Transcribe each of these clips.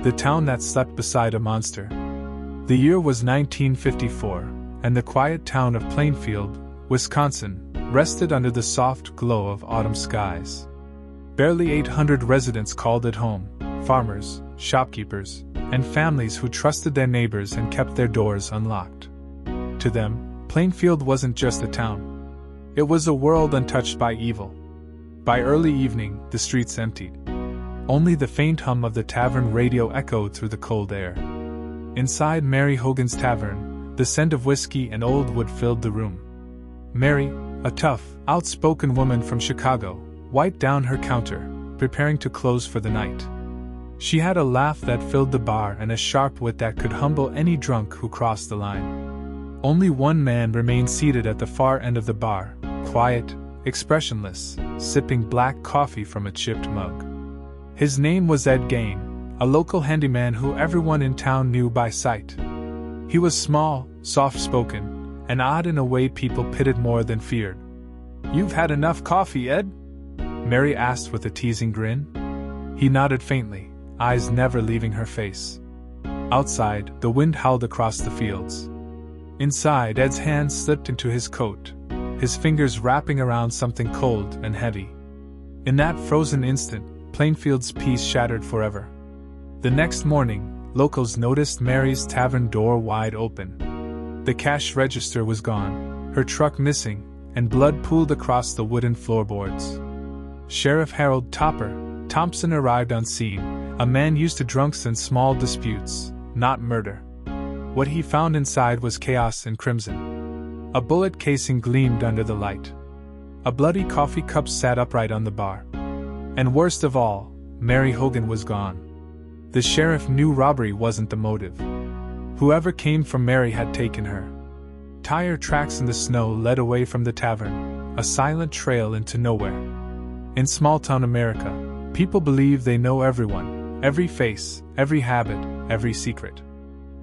the town that slept beside a monster. The year was 1954, and the quiet town of Plainfield, Wisconsin, rested under the soft glow of autumn skies. Barely 800 residents called it home, farmers, shopkeepers, and families who trusted their neighbors and kept their doors unlocked. To them, Plainfield wasn't just a town. It was a world untouched by evil. By early evening, the streets emptied. Only the faint hum of the tavern radio echoed through the cold air. Inside Mary Hogan's tavern, the scent of whiskey and old wood filled the room. Mary, a tough, outspoken woman from Chicago, wiped down her counter, preparing to close for the night. She had a laugh that filled the bar and a sharp wit that could humble any drunk who crossed the line. Only one man remained seated at the far end of the bar, quiet, expressionless, sipping black coffee from a chipped mug. His name was Ed Gain, a local handyman who everyone in town knew by sight. He was small, soft-spoken, and odd in a way people pitied more than feared. "You've had enough coffee, Ed?" Mary asked with a teasing grin. He nodded faintly, eyes never leaving her face. Outside, the wind howled across the fields. Inside, Ed's hand slipped into his coat, his fingers wrapping around something cold and heavy. In that frozen instant, Plainfield's peace shattered forever. The next morning, locals noticed Mary's tavern door wide open. The cash register was gone, her truck missing, and blood pooled across the wooden floorboards. Sheriff Harold Thompson arrived on scene, a man used to drunks and small disputes, not murder. What he found inside was chaos and crimson. A bullet casing gleamed under the light. A bloody coffee cup sat upright on the bar. And worst of all, Mary Hogan was gone. The sheriff knew robbery wasn't the motive. Whoever came for Mary had taken her. Tire tracks in the snow led away from the tavern, a silent trail into nowhere. In small-town America, people believe they know everyone, every face, every habit, every secret.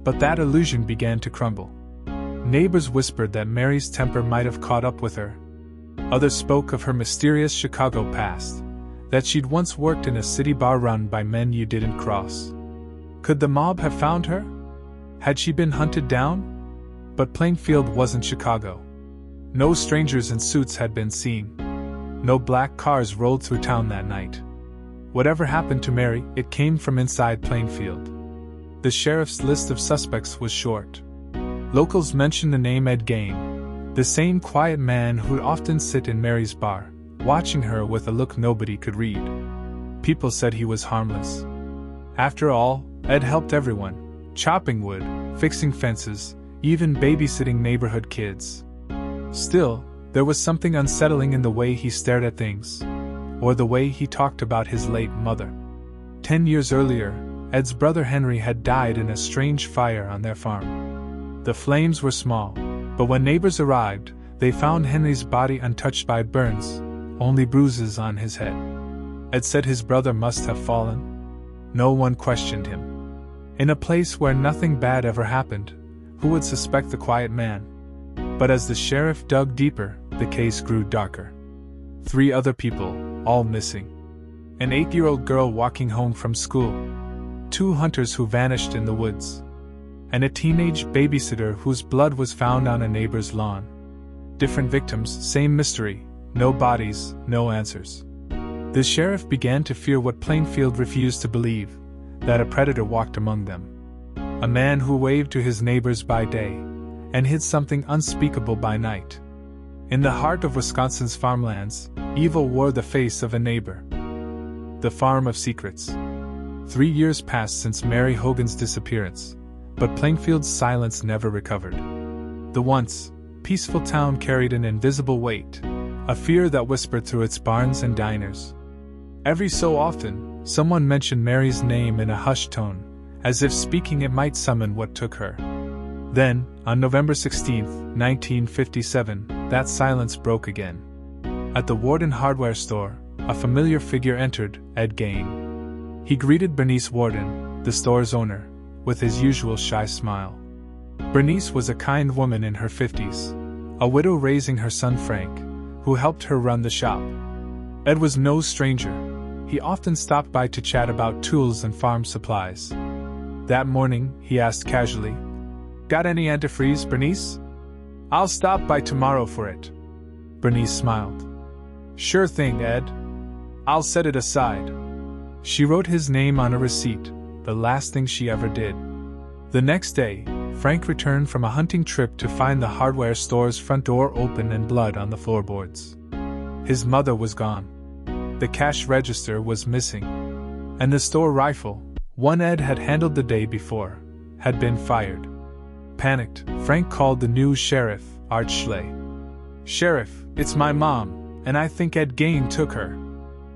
But that illusion began to crumble. Neighbors whispered that Mary's temper might have caught up with her. Others spoke of her mysterious Chicago past, that she'd once worked in a city bar run by men you didn't cross. Could the mob have found her? Had she been hunted down? But Plainfield wasn't Chicago. No strangers in suits had been seen. No black cars rolled through town that night. Whatever happened to Mary, it came from inside Plainfield. The sheriff's list of suspects was short. Locals mentioned the name Ed Gain, the same quiet man who'd often sit in Mary's bar, watching her with a look nobody could read. People said he was harmless. After all, Ed helped everyone, chopping wood, fixing fences, even babysitting neighborhood kids. Still, there was something unsettling in the way he stared at things, or the way he talked about his late mother. 10 years earlier, Ed's brother Henry had died in a strange fire on their farm. The flames were small, but when neighbors arrived, they found Henry's body untouched by burns, only bruises on his head. Ed said his brother must have fallen. No one questioned him. In a place where nothing bad ever happened, who would suspect the quiet man? But as the sheriff dug deeper, the case grew darker. 3 other people, all missing. An 8-year-old girl walking home from school. 2 hunters who vanished in the woods. And a teenage babysitter whose blood was found on a neighbor's lawn. Different victims, same mystery, no bodies, no answers. The sheriff began to fear what Plainfield refused to believe, that a predator walked among them. A man who waved to his neighbors by day, and hid something unspeakable by night. In the heart of Wisconsin's farmlands, evil wore the face of a neighbor. The Farm of Secrets. 3 years passed since Mary Hogan's disappearance, but Plainfield's silence never recovered. The once peaceful town carried an invisible weight, a fear that whispered through its barns and diners. Every so often, someone mentioned Mary's name in a hushed tone, as if speaking it might summon what took her. Then, on November 16, 1957, that silence broke again. At the Warden hardware store, a familiar figure entered, Ed Gain. He greeted Bernice Warden, the store's owner, with his usual shy smile. Bernice was a kind woman in her 50s, a widow raising her son Frank, who helped her run the shop. Ed was no stranger. he often stopped by to chat about tools and farm supplies. That morning, he asked casually, "Got any antifreeze, Bernice? I'll stop by tomorrow for it." Bernice smiled. "Sure thing, Ed. I'll set it aside." She wrote his name on a receipt, the last thing she ever did. The next day, Frank returned from a hunting trip to find the hardware store's front door open and blood on the floorboards. His mother was gone. The cash register was missing. And the store rifle, one Ed had handled the day before, had been fired. Panicked, Frank called the new sheriff, Art Schley. "Sheriff, it's my mom, and I think Ed Gain took her."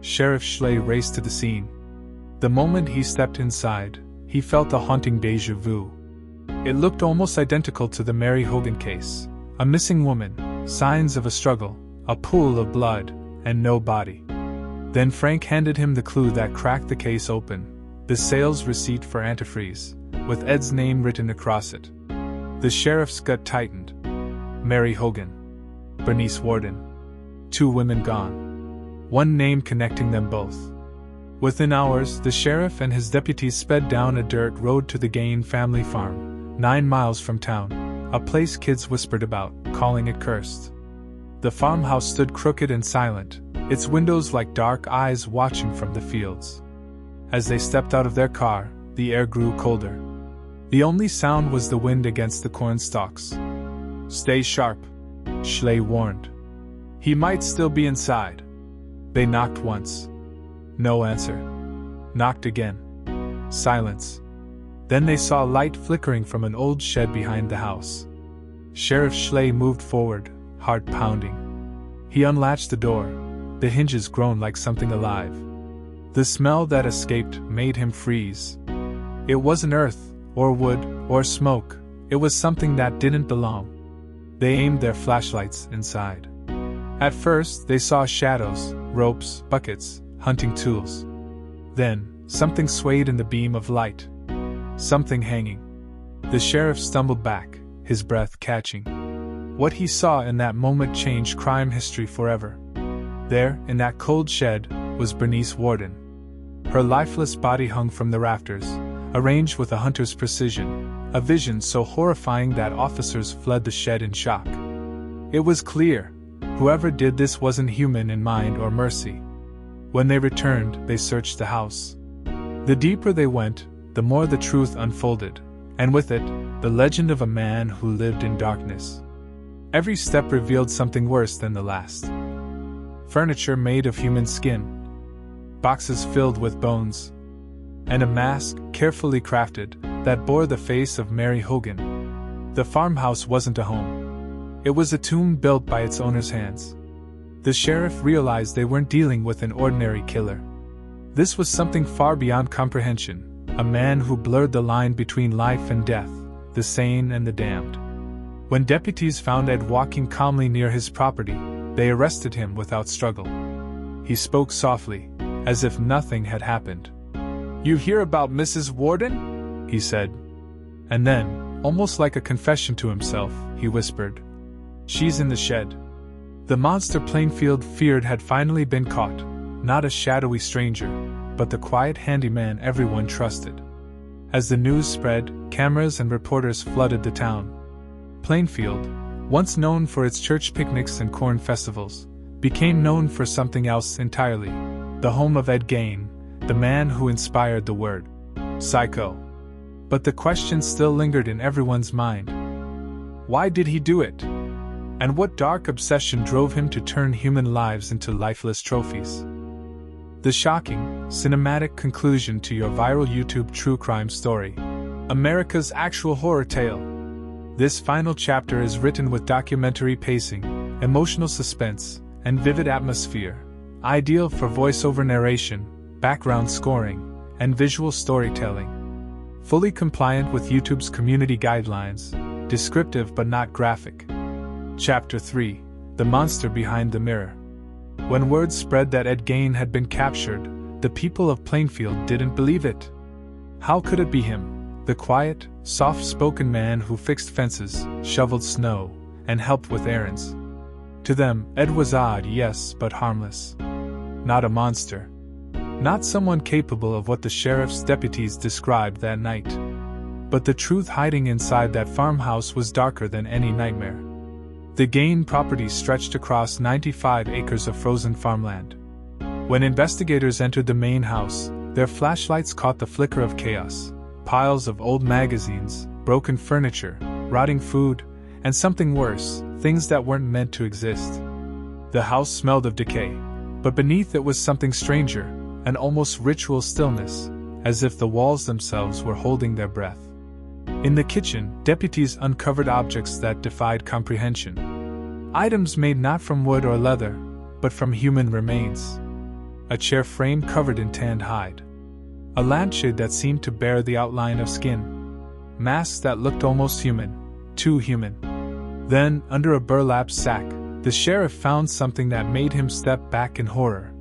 Sheriff Schley raced to the scene. The moment he stepped inside, he felt a haunting déjà vu. It looked almost identical to the Mary Hogan case. A missing woman, signs of a struggle, a pool of blood, and no body. Then Frank handed him the clue that cracked the case open, the sales receipt for antifreeze, with Ed's name written across it. The sheriff's gut tightened. Mary Hogan. Bernice Warden. 2 women gone. One name connecting them both. Within hours, the sheriff and his deputies sped down a dirt road to the Gain family farm, 9 miles from town, a place kids whispered about, calling it cursed. The farmhouse stood crooked and silent, its windows like dark eyes watching from the fields. As they stepped out of their car, the air grew colder. The only sound was the wind against the corn stalks. "Stay sharp," Schley warned. "He might still be inside." They knocked once. No answer. Knocked again. Silence. Then they saw light flickering from an old shed behind the house. Sheriff Schley moved forward, heart pounding. He unlatched the door, the hinges groaned like something alive. The smell that escaped made him freeze. It wasn't earth, or wood, or smoke, it was something that didn't belong. They aimed their flashlights inside. At first, they saw shadows, ropes, buckets, hunting tools. Then, something swayed in the beam of light. Something hanging. The sheriff stumbled back, his breath catching. What he saw in that moment changed crime history forever. There, in that cold shed, was Bernice Warden. Her lifeless body hung from the rafters, arranged with a hunter's precision, a vision so horrifying that officers fled the shed in shock. It was clear, whoever did this wasn't human in mind or mercy. When they returned, they searched the house. The deeper they went, the more the truth unfolded, and with it, the legend of a man who lived in darkness. Every step revealed something worse than the last. Furniture made of human skin, boxes filled with bones, and a mask, carefully crafted, that bore the face of Mary Hogan. The farmhouse wasn't a home. It was a tomb built by its owner's hands. The sheriff realized they weren't dealing with an ordinary killer. This was something far beyond comprehension, a man who blurred the line between life and death, the sane and the damned. When deputies found Ed walking calmly near his property, they arrested him without struggle. He spoke softly, as if nothing had happened. "You hear about Mrs. Warden?" he said. And then, almost like a confession to himself, he whispered, "She's in the shed." The monster Plainfield feared had finally been caught, not a shadowy stranger, but the quiet handyman everyone trusted. As the news spread, cameras and reporters flooded the town. Plainfield, once known for its church picnics and corn festivals, became known for something else entirely: the home of Ed Gain, the man who inspired the word psycho. But the question still lingered in everyone's mind. Why did he do it? And what dark obsession drove him to turn human lives into lifeless trophies? The shocking, cinematic conclusion to your viral YouTube true crime story. America's actual horror tale. This final chapter is written with documentary pacing, emotional suspense, and vivid atmosphere, ideal for voiceover narration, background scoring, and visual storytelling. Fully compliant with YouTube's community guidelines, descriptive but not graphic. Chapter 3: The Monster Behind the Mirror. When word spread that Ed Gain had been captured, the people of Plainfield didn't believe it. How could it be him, the quiet, soft-spoken man who fixed fences, shoveled snow, and helped with errands? To them, Ed was odd, yes, but harmless. Not a monster. Not someone capable of what the sheriff's deputies described that night. But the truth hiding inside that farmhouse was darker than any nightmare. The Gain property stretched across 95 acres of frozen farmland. When investigators entered the main house, their flashlights caught the flicker of chaos. Piles of old magazines, broken furniture, rotting food, and something worse, things that weren't meant to exist. The house smelled of decay, but beneath it was something stranger, an almost ritual stillness, as if the walls themselves were holding their breath. In the kitchen, deputies uncovered objects that defied comprehension. Items made not from wood or leather, but from human remains. A chair frame covered in tanned hide. A lampshade that seemed to bear the outline of skin. Masks that looked almost human, too human. Then, under a burlap sack, the sheriff found something that made him step back in horror.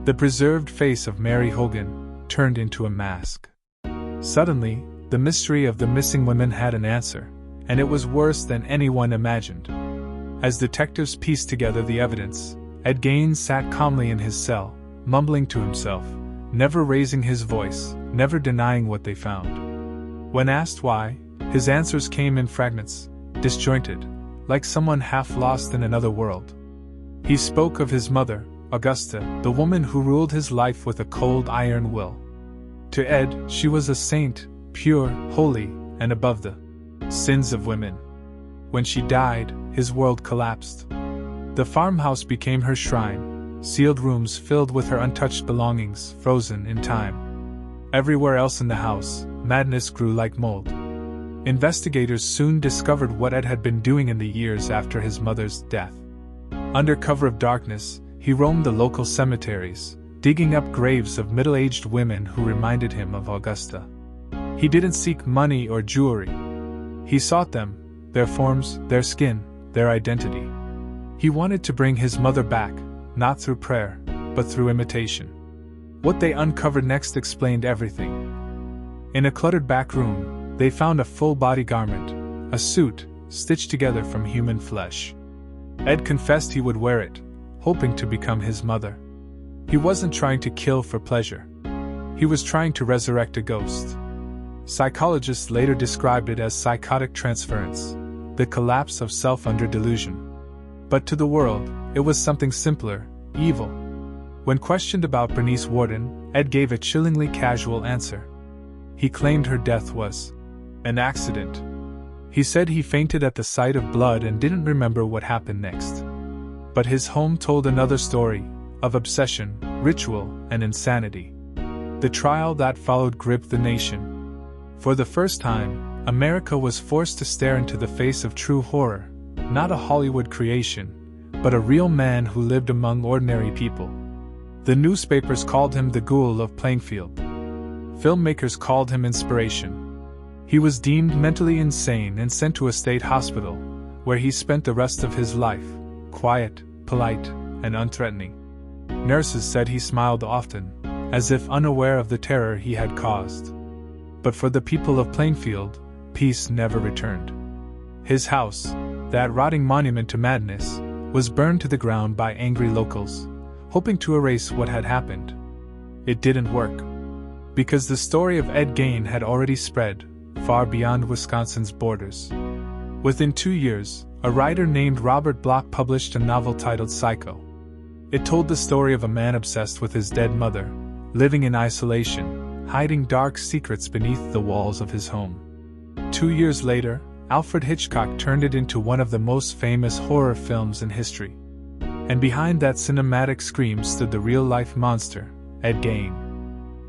The preserved face of Mary Hogan, turned into a mask. Suddenly, the mystery of the missing women had an answer, and it was worse than anyone imagined. As detectives pieced together the evidence, Ed Gaines sat calmly in his cell, mumbling to himself, never raising his voice, never denying what they found. When asked why, his answers came in fragments, disjointed, like someone half lost in another world. He spoke of his mother, Augusta, the woman who ruled his life with a cold iron will. To Ed, she was a saint, pure, holy, and above the sins of women. When she died, his world collapsed. The farmhouse became her shrine, sealed rooms filled with her untouched belongings, frozen in time. Everywhere else in the house, madness grew like mold. Investigators soon discovered what Ed had been doing in the years after his mother's death. Under cover of darkness, he roamed the local cemeteries, digging up graves of middle-aged women who reminded him of Augusta. He didn't seek money or jewelry. He sought them, their forms, their skin, their identity. He wanted to bring his mother back, not through prayer, but through imitation. What they uncovered next explained everything. In a cluttered back room, they found a full-body garment, a suit, stitched together from human flesh. Ed confessed he would wear it, hoping to become his mother. He wasn't trying to kill for pleasure. He was trying to resurrect a ghost. Psychologists later described it as psychotic transference, the collapse of self under delusion. But to the world, it was something simpler, evil. When questioned about Bernice Worden, Ed gave a chillingly casual answer. He claimed her death was an accident. He said he fainted at the sight of blood and didn't remember what happened next. But his home told another story, of obsession, ritual, and insanity. The trial that followed gripped the nation. For the first time, America was forced to stare into the face of true horror, not a Hollywood creation, but a real man who lived among ordinary people. The newspapers called him the Ghoul of Plainfield. Filmmakers called him inspiration. He was deemed mentally insane and sent to a state hospital, where he spent the rest of his life, quiet, polite, and unthreatening. Nurses said he smiled often, as if unaware of the terror he had caused. But for the people of Plainfield, peace never returned. His house, that rotting monument to madness, was burned to the ground by angry locals, hoping to erase what had happened. It didn't work. Because the story of Ed Gain had already spread, far beyond Wisconsin's borders. Within 2 years, a writer named Robert Bloch published a novel titled Psycho. It told the story of a man obsessed with his dead mother, living in isolation, hiding dark secrets beneath the walls of his home. 2 years later, Alfred Hitchcock turned it into one of the most famous horror films in history. And behind that cinematic scream stood the real-life monster, Ed Gain.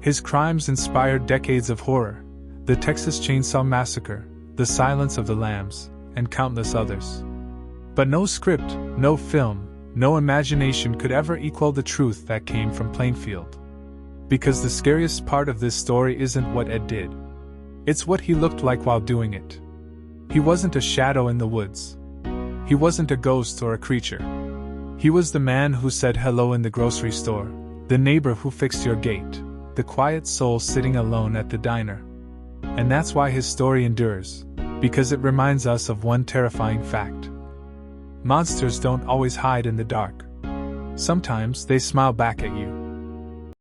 His crimes inspired decades of horror, the Texas Chainsaw Massacre, the Silence of the Lambs, and countless others. But no script, no film, no imagination could ever equal the truth that came from Plainfield. Because the scariest part of this story isn't what Ed did. It's what he looked like while doing it. He wasn't a shadow in the woods. He wasn't a ghost or a creature. He was the man who said hello in the grocery store, the neighbor who fixed your gate, the quiet soul sitting alone at the diner. And that's why his story endures, because it reminds us of one terrifying fact. Monsters don't always hide in the dark. Sometimes they smile back at you.